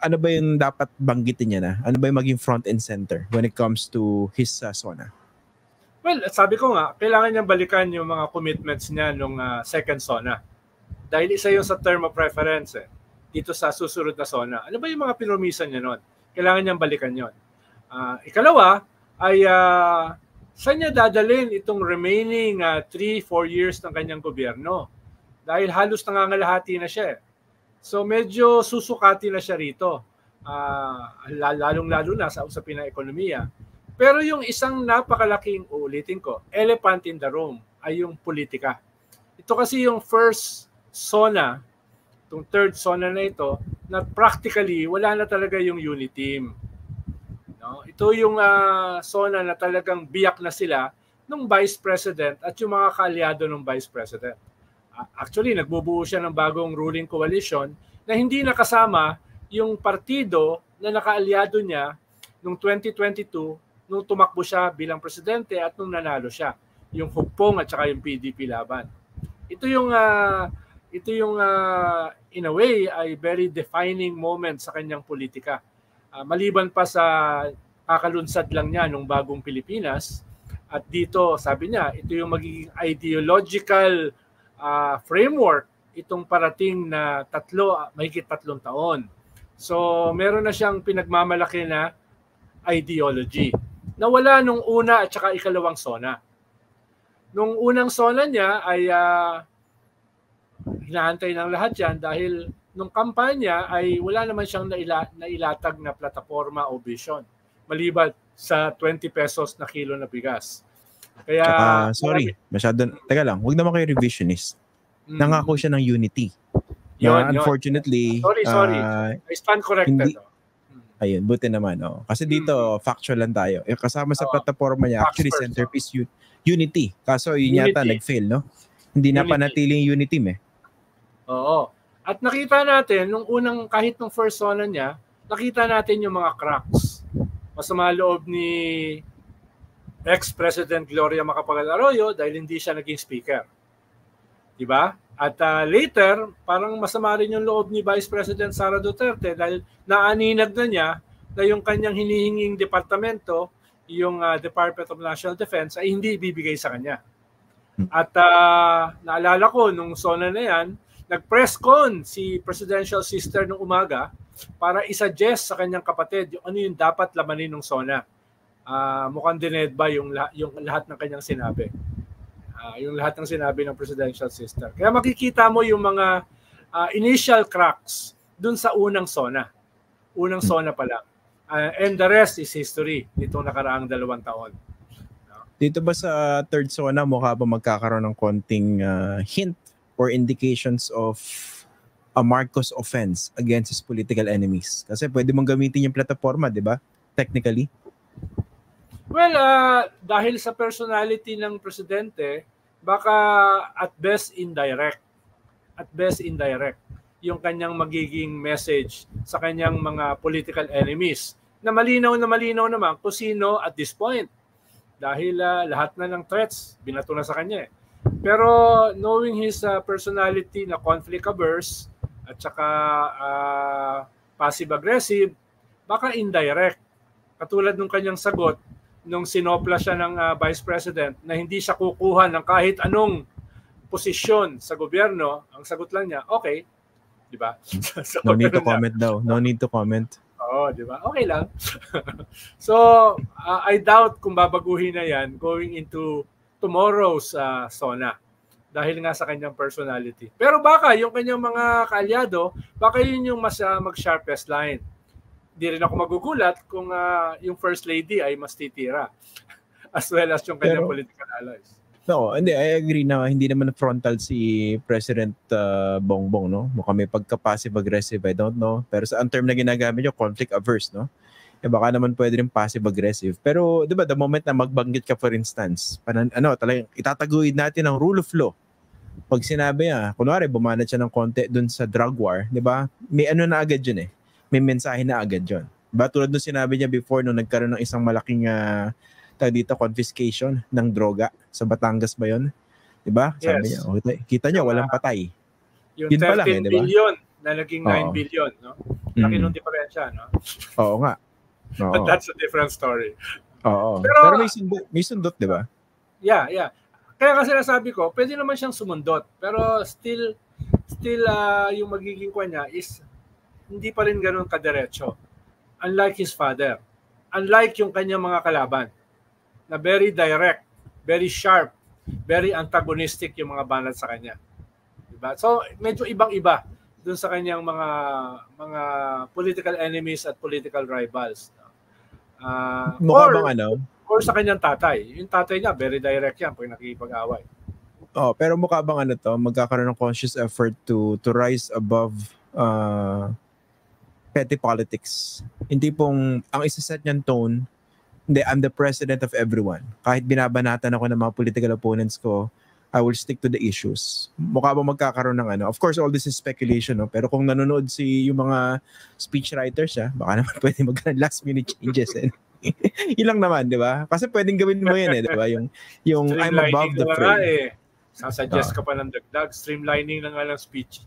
ano ba yung dapat banggitin niya na? Ano ba yung maging front and center when it comes to his SONA? Well, sabi ko nga, kailangan niyang balikan yung mga commitments niya nung second SONA. Dahil isa yung sa term of reference dito sa susunod na SONA. Ano ba yung mga pinromisan niya nun? Kailangan niyang balikan yon. Ikalawa ay saan niya dadalhin itong remaining 3-4 years ng kanyang gobyerno? Dahil halos nangangalahati na siya. So medyo susukati na siya rito. Lalong-lalo na sa usapin ng ekonomiya. Pero yung isang napakalaking, uulitin ko, elephant in the room ay yung politika. Ito kasi yung first SONA, itong third SONA na ito, na practically wala na talaga yung unity team. No? Ito yung SONA na talagang biyak na sila ng Vice President at yung mga kaalyado ng Vice President. Actually, nagbubuo siya ng bagong ruling coalition na hindi nakasama yung partido na nakaalyado niya noong 2022 nung tumakbo siya bilang presidente at nung nanalo siya, yung Hugpong at saka yung PDP laban. Ito yung in a way ay very defining moment sa kanyang politika. Maliban pa sa kakalunsad lang niya nung bagong Pilipinas, at dito sabi niya, ito yung magiging ideological framework itong parating na mahigit 3 taon. So meron na siyang pinagmamalaki na ideology na wala nung una at saka ikalawang SONA. Nung unang SONA niya ay hinahantay ng lahat yan dahil nung kampanya ay wala naman siyang nailatag na plataforma o vision maliban sa 20 pesos na kilo na bigas. Kaya teka lang, huwag naman kayo revisionist. Nangako siya ng unity. Unfortunately, sorry. I stand corrected. Ayun, buti naman. Kasi dito, factual lang tayo. Kasama sa plataforma niya, actually centerpiece unity. Kaso yun yata nag-fail, no? Hindi na panatiling unity team Oo. At nakita natin, kahit nung first SONA niya, nakita natin yung mga cracks. Masama loob ni ex-President Gloria Macapagal-Arroyo dahil hindi siya naging speaker. Diba? At later, parang masama rin yung loob ni Vice President Sara Duterte dahil naaninag na niya na yung kanyang hinihinging departamento, yung Department of National Defense, ay hindi ibibigay sa kanya. At naalala ko, nung SONA na yan, nag-press con si presidential sister nung umaga para isuggest sa kanyang kapatid yung ano yung dapat lamanin ng SONA. Mukhang dined ba yung lahat ng kanyang sinabi. Yung lahat ng sinabi ng presidential sister. Kaya makikita mo yung mga initial cracks dun sa unang SONA. Unang SONA pa lang. And the rest is history nitong nakaraang 2 taon. Dito ba sa third SONA mukha ba magkakaroon ng konting hint or indications of a Marcos offense against his political enemies? Kasi pwede mong gamitin yung plataforma, di ba? Technically. Well, dahil sa personality ng presidente, baka at best indirect. At best indirect yung kanyang magiging message sa kanyang mga political enemies. Na malinaw naman kung sino at this point. Dahil lahat na ng threats, binato na sa kanya. Pero knowing his personality na conflict averse at saka passive-aggressive, baka indirect. Katulad ng kanyang sagot, nung sinopla siya ng Vice President na hindi siya kukuha ng kahit anong posisyon sa gobyerno, ang sagot lang niya, okay. Di ba? No need to comment daw. No need to comment. Oo, di ba? Okay lang. So, I doubt kung babaguhin na yan going into tomorrow's SONA dahil nga sa kanyang personality. Pero baka yung kanyang mga kaalyado, baka yun yung mas mag-sharpest line. Di rin ako magugulat kung yung First Lady ay mas titira as well as yung kanyang political allies. No, hindi, I agree na hindi naman frontal si President Bongbong, no? Mukhang may pagka-passive-aggressive, I don't know. Pero sa ang term na ginagamit nyo, conflict-averse, no? Baka naman pwede rin passive-aggressive. Pero, di ba, the moment na magbanggit ka, for instance, talagang itataguyod natin ang rule of law. Pag sinabi kunwari, bumanat siya ng konti dun sa drug war, di ba? May na agad yun May mensahe na agad yun. Diba? Tulad nung sinabi niya before nung nagkaroon ng isang malaking confiscation ng droga sa Batangas ba yun? Diba? Sabi niya, kita niyo, walang patay. Yung 13 billion na naging 9 billion. No? Laki nung diferensya, no? Oo nga. Oo. But that's a different story. Oo. Pero may sundot, di ba? Yeah. Kaya kasi nasabi ko, pwede naman siyang sumundot. Pero still yung magiging niya is hindi pa rin ganun kadiretso. Unlike his father. Unlike yung kanyang mga kalaban. Na very direct, very sharp, very antagonistic yung mga banat sa kanya. Diba? So, medyo ibang-iba dun sa kanyang mga political enemies at political rivals. Mukha bang or sa kanyang tatay. Yung tatay niya, very direct yan pag nakikipag-away. Oh, pero mukha bang magkakaroon ng conscious effort to rise above petty politics. Hindi pong, ang isa-set niyang tone, hindi, I'm the president of everyone. Kahit binabanatan ako ng mga political opponents ko, I will stick to the issues. Mukha bang magkakaroon ng Of course, all this is speculation, no? Pero kung nanonood yung mga speechwriters, baka naman pwede magkaroon last minute changes. Ilang naman, di ba? Kasi pwedeng gawin mo yan, di ba? Yung I'm above the fray. Sasuggest ka pa ng dagdag. Streamlining na nga ng speech.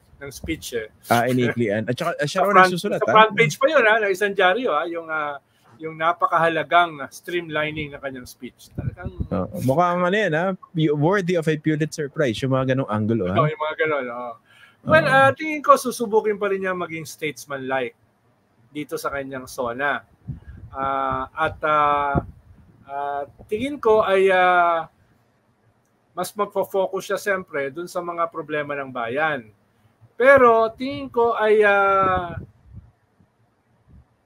Iniklian. At saka siya raw nagsusulat. Sa front page pa yun, na isang dyaryo, yung napakahalagang streamlining ng kanyang speech. Talagang... mukhang worthy of a Pulitzer Prize. Yung mga ganong angulo. Yung mga ganon. Well, tingin ko susubukin pa rin niya maging statesman-like dito sa kanyang zona. Tingin ko ay mas magfo-focus siya siyempre dun sa mga problema ng bayan. Pero tingin ko ay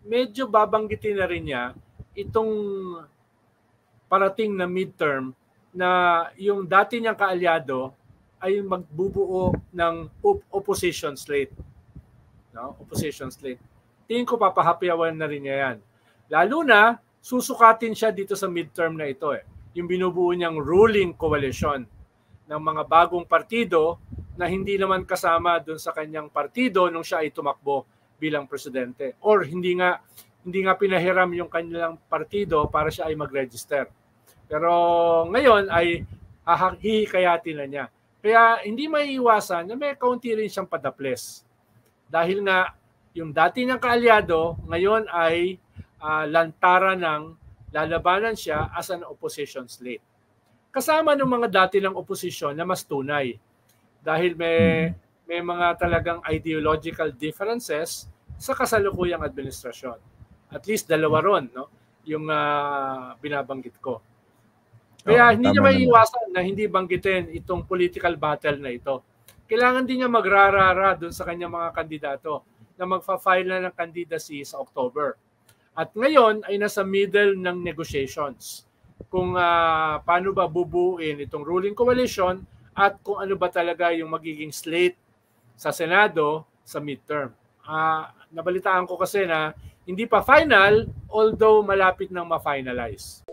medyo babanggitin na rin niya itong parating na midterm na yung dati niyang kaalyado ay magbubuo ng opposition slate. No? Opposition slate. Tingin ko papahapyawan na rin niya yan. Lalo na, susukatin siya dito sa midterm na ito. Yung binubuo niyang ruling coalition ng mga bagong partido na hindi naman kasama doon sa kanyang partido nung siya ay tumakbo bilang presidente. Or hindi nga pinahiram yung kanilang partido para siya ay mag-register. Pero ngayon ay hihikayatin na niya. Kaya hindi maiiwasan na may kaunti rin siyang padaples. Dahil nga yung dati niyang kaalyado ngayon ay lantaran ng lalabanan siya as an opposition slate. Kasama ng mga dati ng opposition na mas tunay. Dahil may mga talagang ideological differences sa kasalukuyang administrasyon. At least dalawa ron, no? Yung binabanggit ko. Kaya hindi niya maiiwasan na hindi banggitin itong political battle na ito. Kailangan din niya magrarara doon sa kanyang mga kandidato na magfa-file na ng candidacy sa October. At ngayon ay nasa middle ng negotiations kung paano ba bubuuin itong ruling coalition at kung ano ba talaga yung magiging slate sa Senado sa midterm. Nabalitaan ko kasi na hindi pa final although malapit nang ma-finalize.